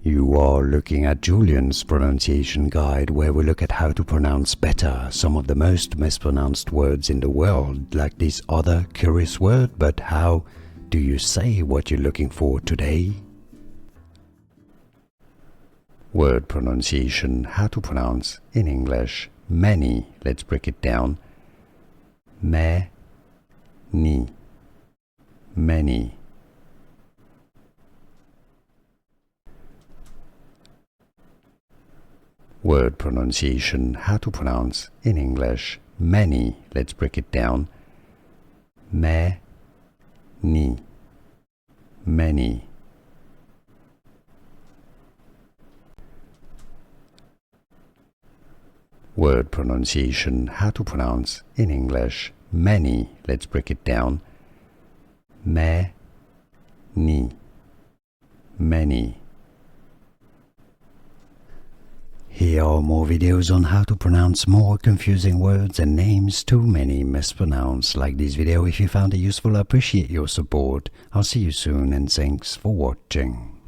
You are looking at Julian's pronunciation guide, where we look at how to pronounce better some of the most mispronounced words in the world, like this other curious word. But how do you say what you're looking for today? Word pronunciation, how to pronounce in English many. Let's break it down. Many, many. Word pronunciation, how to pronounce in English many. Let's break it down. Many, many. Word pronunciation, how to pronounce in English many. Let's break it down. Many, many. Here are more videos on how to pronounce more confusing words and names too many mispronounced. Like this video if you found it useful. I appreciate your support. I'll see you soon and thanks for watching.